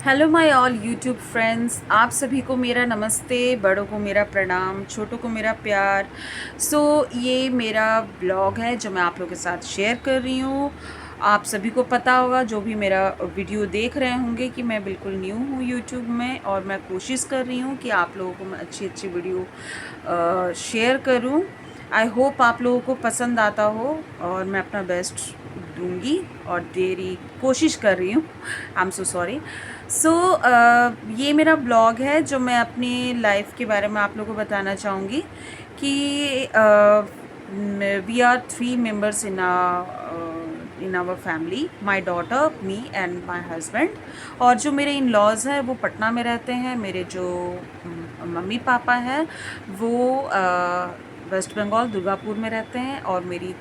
Hello my all YouTube friends, आप सभी को मेरा नमस्ते, बड़ों को मेरा प्रणाम, छोटों को मेरा प्यार। ये मेरा ब्लॉग है जो मैं आप लोगों के साथ शेयर कर रही हूँ। आप सभी को पता होगा, जो भी मेरा वीडियो देख रहे होंगे, कि मैं बिल्कुल न्यू हूँ यूट्यूब में और मैं कोशिश कर रही हूँ कि आप लोगों को मैं अच्छी अच्छी वीडियो शेयर करूँ। आई होप आप लोगों को पसंद आता हो और मैं अपना बेस्ट दूंगी और दे रही कोशिश कर रही हूँ। I am so sorry. ये मेरा ब्लॉग है जो मैं अपनी लाइफ के बारे में आप लोगों को बताना चाहूँगी कि we are 3 members in our family, my daughter, me and my husband. और जो मेरे इन लॉज हैं वो पटना में रहते हैं। मेरे जो मम्मी पापा हैं वो वेस्ट बंगाल दुर्गापुर में रहते हैं। और मेरी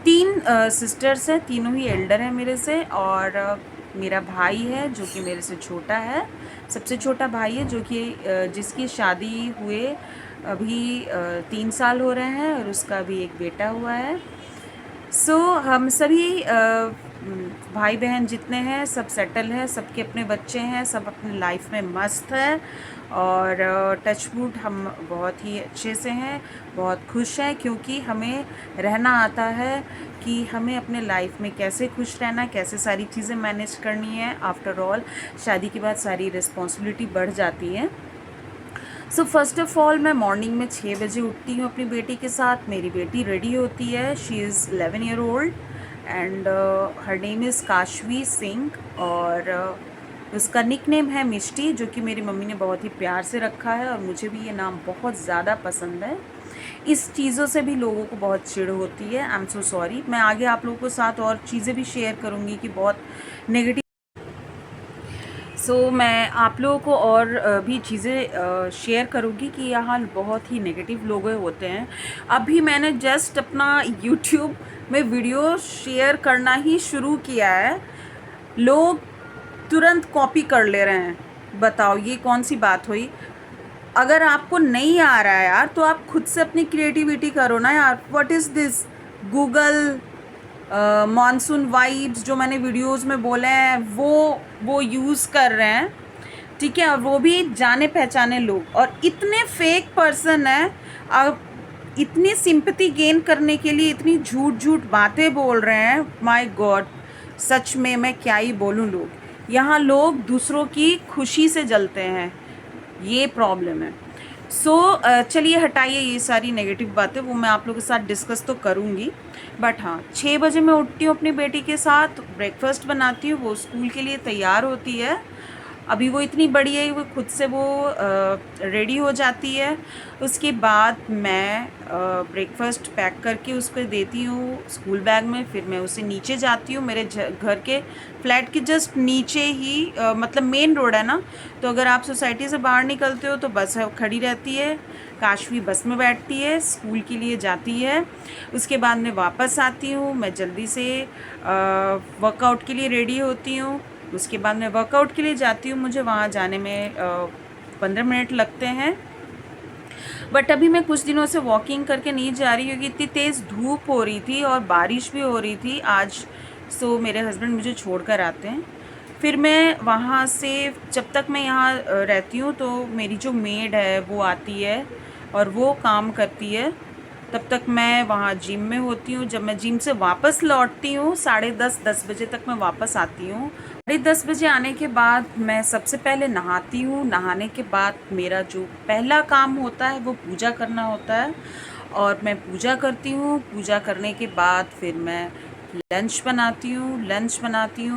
तीन सिस्टर्स हैं, तीनों ही एल्डर हैं मेरे से। और मेरा भाई है जो कि मेरे से छोटा है, सबसे छोटा भाई है, जो कि जिसकी शादी हुए अभी 3 साल हो रहे हैं और उसका भी एक बेटा हुआ है। हम सभी भाई बहन जितने हैं सब सेटल हैं, सबके अपने बच्चे हैं, सब अपने लाइफ में मस्त है। और टच वुड हम बहुत ही अच्छे से हैं, बहुत खुश हैं, क्योंकि हमें रहना आता है कि हमें अपने लाइफ में कैसे खुश रहना, कैसे सारी चीज़ें मैनेज करनी है। आफ्टर ऑल शादी के बाद सारी रिस्पॉन्सिबिलिटी बढ़ जाती है। फर्स्ट ऑफ ऑल मैं मॉर्निंग में 6 बजे उठती हूँ अपनी बेटी के साथ। मेरी बेटी रेडी होती है, she is 11 year old and her name is Kashvi Singh. और उसका निक नेम है मिष्टी, जो कि मेरी मम्मी ने बहुत ही प्यार से रखा है और मुझे भी ये नाम बहुत ज़्यादा पसंद है। इस चीज़ों से भी लोगों को बहुत चिढ़ होती है। I am so sorry. मैं आगे आप लोगों के साथ और चीज़ें भी शेयर करूँगी कि बहुत नेगेटिव। मैं आप लोगों को और भी चीज़ें शेयर करूँगी कि यहाँ बहुत ही नेगेटिव लोग होते हैं। अभी मैंने जस्ट अपना यूट्यूब में वीडियो शेयर करना ही शुरू किया है, लोग तुरंत कॉपी कर ले रहे हैं। बताओ ये कौन सी बात हुई? अगर आपको नहीं आ रहा है यार, तो आप खुद से अपनी क्रिएटिविटी करो ना यार। What is this Google monsoon vibes जो मैंने वीडियोस में बोले हैं वो यूज़ कर रहे हैं, ठीक है? और वो भी जाने पहचाने लोग, और इतने फेक पर्सन हैं। अब इतनी सिंपैथी गेन करने के लिए इतनी झूठ झूठ बातें बोल रहे हैं, माय गॉड। सच में मैं क्या ही बोलूँ। यहाँ लोग दूसरों की खुशी से जलते हैं, ये प्रॉब्लम है। चलिए हटाइए ये सारी नेगेटिव बातें, वो मैं आप लोगों के साथ डिस्कस तो करूँगी। बट हाँ, 6 बजे मैं उठती हूँ अपनी बेटी के साथ, ब्रेकफास्ट बनाती हूँ, वो स्कूल के लिए तैयार होती है। अभी वो इतनी बड़ी है, वो खुद से वो रेडी हो जाती है। उसके बाद मैं ब्रेकफास्ट पैक करके उसको देती हूँ स्कूल बैग में। फिर मैं उसे नीचे जाती हूँ, मेरे घर के फ्लैट के जस्ट नीचे ही मतलब मेन रोड है ना, तो अगर आप सोसाइटी से बाहर निकलते हो तो बस खड़ी रहती है। काशवी बस में बैठती है, स्कूल के लिए जाती है। उसके बाद मैं वापस आती हूँ, मैं जल्दी से वर्कआउट के लिए रेडी होती हूँ। उसके बाद मैं वर्कआउट के लिए जाती हूँ, मुझे वहाँ जाने में 15 मिनट लगते हैं। बट अभी मैं कुछ दिनों से वॉकिंग करके नहीं जा रही, क्योंकि इतनी तेज़ धूप हो रही थी और बारिश भी हो रही थी आज। मेरे हस्बैंड मुझे छोड़ कर आते हैं। फिर मैं वहाँ से, जब तक मैं यहाँ रहती हूँ तो मेरी जो मेड है वो आती है और वो काम करती है। तब तक मैं वहाँ जिम में होती हूँ। जब मैं जिम से वापस लौटती हूँ 10:30 बजे तक मैं वापस आती हूँ। 10:30 बजे आने के बाद मैं सबसे पहले नहाती हूँ। नहाने के बाद मेरा जो पहला काम होता है वो पूजा करना होता है, और मैं पूजा करती हूँ। पूजा करने के बाद फिर मैं लंच बनाती हूँ।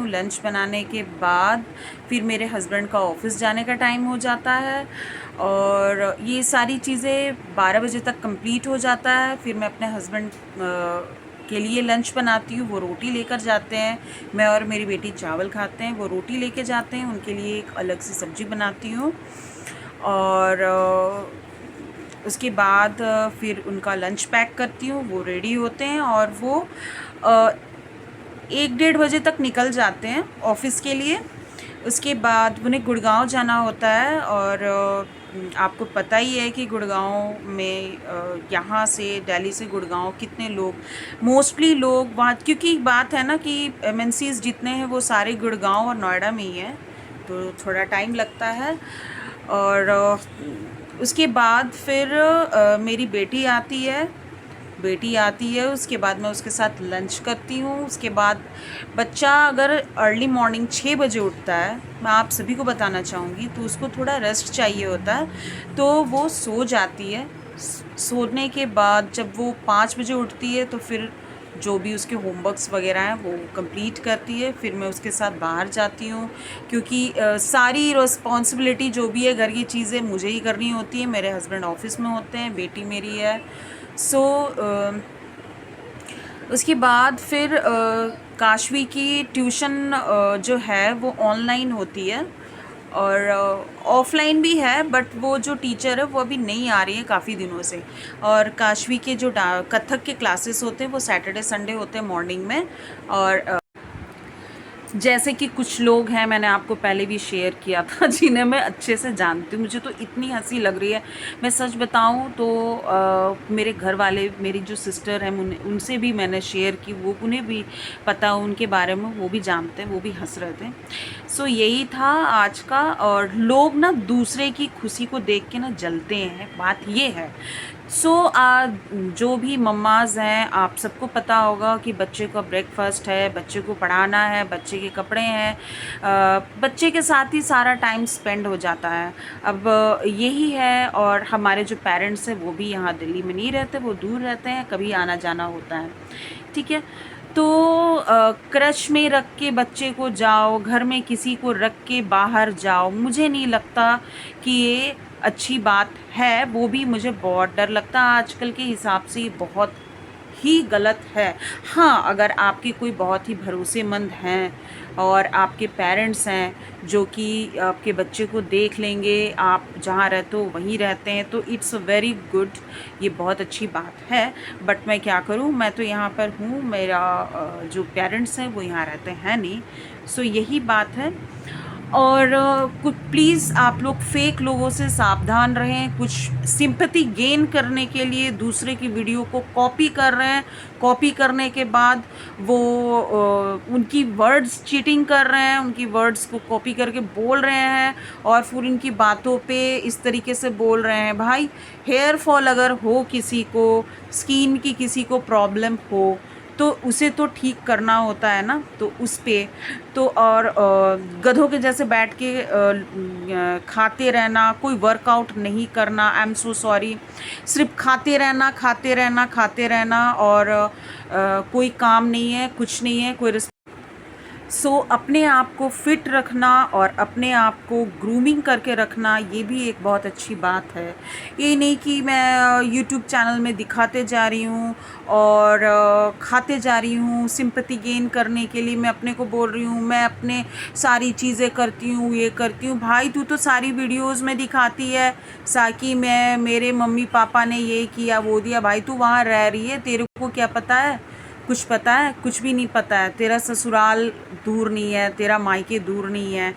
लंच बनाने के बाद फिर मेरे हस्बैंड का ऑफिस जाने का टाइम हो जाता है, और ये सारी चीज़ें 12 बजे तक कंप्लीट हो जाता है। फिर मैं अपने हस्बैंड के लिए लंच बनाती हूँ, वो रोटी लेकर जाते हैं। मैं और मेरी बेटी चावल खाते हैं, वो रोटी लेके जाते हैं, उनके लिए एक अलग से सब्ज़ी बनाती हूँ। और उसके बाद फिर उनका लंच पैक करती हूँ, वो रेडी होते हैं और वो 1-1:30 बजे तक निकल जाते हैं ऑफ़िस के लिए। उसके बाद उन्हें गुड़गांव जाना होता है, और आपको पता ही है कि गुड़गांव में यहाँ से दिल्ली से गुड़गांव कितने लोग, मोस्टली लोग वहाँ, क्योंकि बात है ना कि एमएनसीज़ जितने हैं वो सारे गुड़गांव और नोएडा में ही हैं। तो थोड़ा टाइम लगता है। और उसके बाद फिर मेरी बेटी आती है, उसके बाद मैं उसके साथ लंच करती हूँ। उसके बाद बच्चा अगर अर्ली मॉर्निंग 6 बजे उठता है, मैं आप सभी को बताना चाहूँगी, तो उसको थोड़ा रेस्ट चाहिए होता है, तो वो सो जाती है। सोने के बाद जब वो 5 बजे उठती है तो फिर जो भी उसके होमवर्क्स वगैरह हैं वो कंप्लीट करती है। फिर मैं उसके साथ बाहर जाती हूँ, क्योंकि सारी रिस्पॉन्सिबिलिटी जो भी है घर की चीज़ें मुझे ही करनी होती है। मेरे हस्बैंड ऑफिस में होते हैं, बेटी मेरी है। सो उसके बाद फिर काशवी की ट्यूशन जो है वो ऑनलाइन होती है और ऑफलाइन भी है, बट वो जो टीचर है वो अभी नहीं आ रही है काफ़ी दिनों से। और काशवी के जो कथक के क्लासेस होते हैं वो सैटरडे संडे होते हैं मॉर्निंग में। और जैसे कि कुछ लोग हैं, मैंने आपको पहले भी शेयर किया था, जिन्हें मैं अच्छे से जानती हूँ। मुझे तो इतनी हंसी लग रही है, मैं सच बताऊँ तो मेरे घर वाले, मेरी जो सिस्टर हैं, उनसे भी मैंने शेयर की, वो उन्हें भी पता उनके बारे में, वो भी जानते हैं, वो भी हंस रहे थे। सो यही था आज का। और लोग ना दूसरे की खुशी को देख के ना जलते हैं, बात ये है। सो जो भी मम्माज़ हैं, आप सबको पता होगा कि बच्चे का ब्रेकफास्ट है, बच्चे को पढ़ाना है, बच्चे के कपड़े हैं, बच्चे के साथ ही सारा टाइम स्पेंड हो जाता है। अब यही है। और हमारे जो पेरेंट्स हैं वो भी यहाँ दिल्ली में नहीं रहते, वो दूर रहते हैं, कभी आना जाना होता है, ठीक है। तो क्रच में रख के बच्चे को जाओ, घर में किसी को रख के बाहर जाओ, मुझे नहीं लगता कि ये अच्छी बात है। वो भी मुझे बहुत डर लगता है, आजकल के हिसाब से ये बहुत ही गलत है। हाँ, अगर आपके कोई बहुत ही भरोसेमंद हैं और आपके पेरेंट्स हैं जो कि आपके बच्चे को देख लेंगे, आप जहाँ रहते हो वहीं रहते हैं, तो इट्स वेरी गुड, ये बहुत अच्छी बात है। बट मैं क्या करूँ, मैं तो यहाँ पर हूँ, मेरा जो पेरेंट्स हैं वो यहाँ रहते हैं नहीं। सो यही बात है। और कुछ प्लीज़ आप लोग फेक लोगों से सावधान रहें। कुछ सिंपैथी गेन करने के लिए दूसरे की वीडियो को कॉपी कर रहे हैं, कॉपी करने के बाद वो उनकी वर्ड्स चीटिंग कर रहे हैं, उनकी वर्ड्स को कॉपी करके बोल रहे हैं और फिर उनकी बातों पे इस तरीके से बोल रहे हैं। भाई, हेयर फॉल अगर हो किसी को, स्किन की किसी को प्रॉब्लम हो, तो उसे तो ठीक करना होता है ना, तो उस पे तो। और गधों के जैसे बैठ के खाते रहना, कोई वर्कआउट नहीं करना, आई एम सो सॉरी, सिर्फ खाते रहना, खाते रहना, खाते रहना, और कोई काम नहीं है, कुछ नहीं है, कोई सो अपने आप को फिट रखना और अपने आप को ग्रूमिंग करके रखना, ये भी एक बहुत अच्छी बात है। ये नहीं कि मैं यूट्यूब चैनल में दिखाते जा रही हूँ और खाते जा रही हूँ, सिंपैथी गेन करने के लिए मैं अपने को बोल रही हूँ, मैं अपने सारी चीज़ें करती हूँ, ये करती हूँ। भाई, तू तो सारी वीडियोस में दिखाती है साकि मैं, मेरे मम्मी पापा ने ये किया वो दिया। भाई, तू वहाँ रह रही है, तेरे को क्या पता है? कुछ पता है? कुछ भी नहीं पता है। तेरा ससुराल दूर नहीं है, तेरा मायके दूर नहीं है,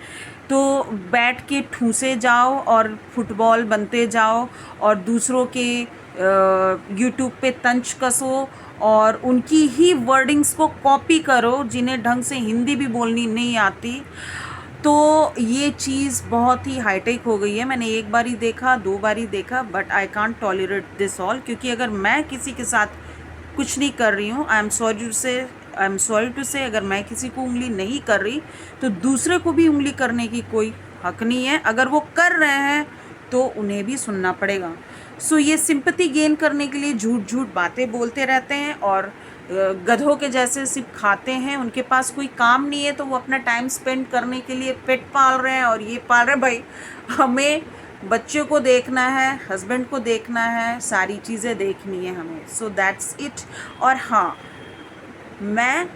तो बैठ के ठूसे जाओ और फुटबॉल बनते जाओ और दूसरों के यूट्यूब पे तंज कसो और उनकी ही वर्डिंग्स को कॉपी करो, जिन्हें ढंग से हिंदी भी बोलनी नहीं आती। तो ये चीज़ बहुत ही हाईटेक हो गई है। मैंने एक बार ही देखा, 2 बार ही देखा, but I can't tolerate this all, क्योंकि अगर मैं किसी के साथ कुछ नहीं कर रही हूँ, आई एम सॉरी टू से, अगर मैं किसी को उंगली नहीं कर रही तो दूसरे को भी उंगली करने की कोई हक नहीं है। अगर वो कर रहे हैं तो उन्हें भी सुनना पड़ेगा। सो ये सिंपैथी गेन करने के लिए झूठ झूठ बातें बोलते रहते हैं और गधों के जैसे सिर्फ खाते हैं, उनके पास कोई काम नहीं है, तो वो अपना टाइम स्पेंड करने के लिए पेट पाल रहे हैं और ये पाल रहे हैं। भाई, हमें बच्चों को देखना है, हस्बैंड को देखना है, सारी चीज़ें देखनी है हमें। So that's it. और हाँ, मैं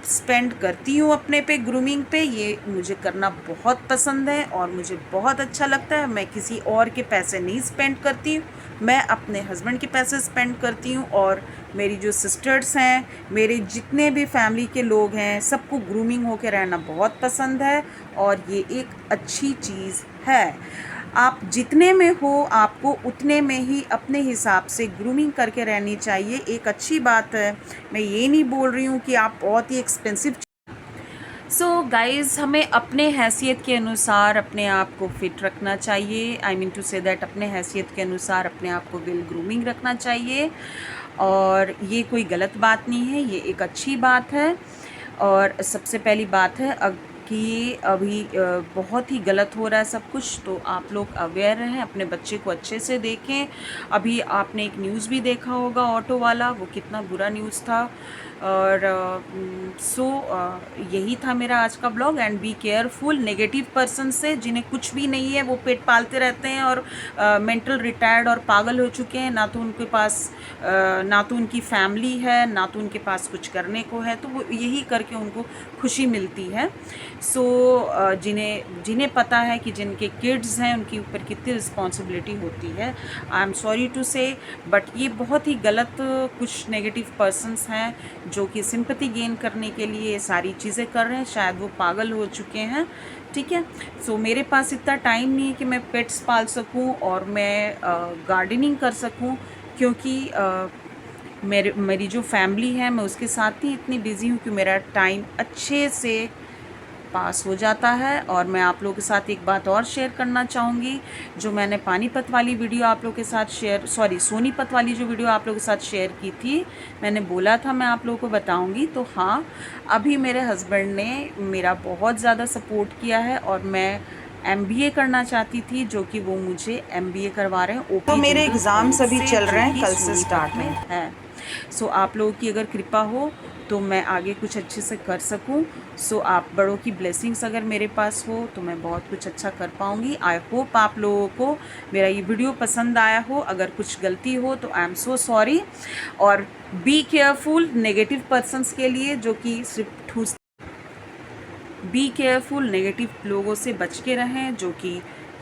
स्पेंड करती हूँ अपने पे ग्रूमिंग पे, ये मुझे करना बहुत पसंद है और मुझे बहुत अच्छा लगता है। मैं किसी और के पैसे नहीं स्पेंड करती हूँ, मैं अपने हस्बैंड के पैसे स्पेंड करती हूँ। और मेरी जो सिस्टर्स हैं, मेरे जितने भी फैमिली के लोग हैं, सबको ग्रूमिंग होके रहना बहुत पसंद है और ये एक अच्छी चीज़ है। आप जितने में हो, आपको उतने में ही अपने हिसाब से ग्रूमिंग करके रहनी चाहिए, एक अच्छी बात है। मैं ये नहीं बोल रही हूँ कि आप बहुत ही एक्सपेंसिव सो गाइज़, हमें अपने हैसियत के अनुसार अपने आप को फ़िट रखना चाहिए। I mean to say that अपने हैसियत के अनुसार अपने आप को वेल ग्रूमिंग रखना चाहिए, और ये कोई गलत बात नहीं है, ये एक अच्छी बात है। और सबसे पहली बात है कि अभी बहुत ही गलत हो रहा है सब कुछ, तो आप लोग अवेयर रहें, अपने बच्चे को अच्छे से देखें। अभी आपने एक न्यूज़ भी देखा होगा, ऑटो वाला, वो कितना बुरा न्यूज़ था। और यही था मेरा आज का blog. And be careful negative person से, जिन्हें कुछ भी नहीं है, वो पेट पालते रहते हैं और मेंटल रिटायर्ड और पागल हो चुके हैं। ना तो उनके पास ना तो उनकी फैमिली है, ना तो उनके पास कुछ करने को है, तो वो यही करके उनको खुशी मिलती है। जिन्हें जिन्हें पता है कि जिनके किड्स हैं उनके ऊपर कितनी रिस्पॉन्सिबिलिटी होती है। आई एम सॉरी टू से, बट ये बहुत ही गलत कुछ नेगेटिव पर्सन्स हैं जो कि सिंपैथी गेन करने के लिए ये सारी चीज़ें कर रहे हैं। शायद वो पागल हो चुके हैं, ठीक है। मेरे पास इतना टाइम नहीं है कि मैं पेट्स पाल सकूं और मैं गार्डनिंग कर सकूं, क्योंकि मेरी जो फैमिली है, मैं उसके साथ ही इतनी बिज़ी हूँ कि मेरा टाइम अच्छे से पास हो जाता है। और मैं आप लोगों के साथ एक बात और शेयर करना चाहूँगी, जो मैंने पानीपत वाली वीडियो आप लोगों के साथ सोनीपत वाली जो वीडियो आप लोगों के साथ शेयर की थी, मैंने बोला था मैं आप लोगों को बताऊँगी। तो हाँ, अभी मेरे हस्बैंड ने मेरा बहुत ज़्यादा सपोर्ट किया है, और मैं MBA करना चाहती थी, जो कि वो मुझे MBA करवा रहे हैं। तो मेरे एग्ज़ाम्स अभी चल रहे हैं, कल से स्टार्ट में है। आप लोगों की अगर कृपा हो तो मैं आगे कुछ अच्छे से कर सकूं। आप बड़ों की ब्लेसिंग्स अगर मेरे पास हो तो मैं बहुत कुछ अच्छा कर पाऊंगी। आई होप आप लोगों को मेरा ये वीडियो पसंद आया हो। अगर कुछ गलती हो तो आई एम सो सॉरी। और बी केयरफुल नेगेटिव पर्सन्स के लिए, जो कि सिर्फ ठूस बी केयरफुल नेगेटिव लोगों से बच के रहें, जो कि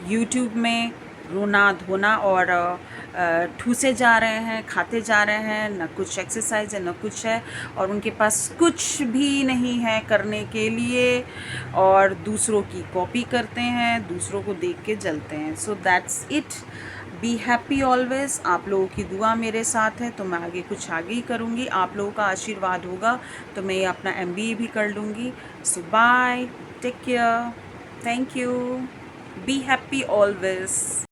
यूट्यूब में रोना धोना और ठूसे जा रहे हैं, खाते जा रहे हैं, न कुछ एक्सरसाइज है न कुछ है, और उनके पास कुछ भी नहीं है करने के लिए, और दूसरों की कॉपी करते हैं, दूसरों को देख के जलते हैं। That's it. B happy always. आप लोगों की दुआ मेरे साथ है तो मैं आगे कुछ आगे ही करूँगी। आप लोगों का आशीर्वाद होगा तो मैं अपना MBA भी कर लूँगी। Bye, take care, thank you, be happy always.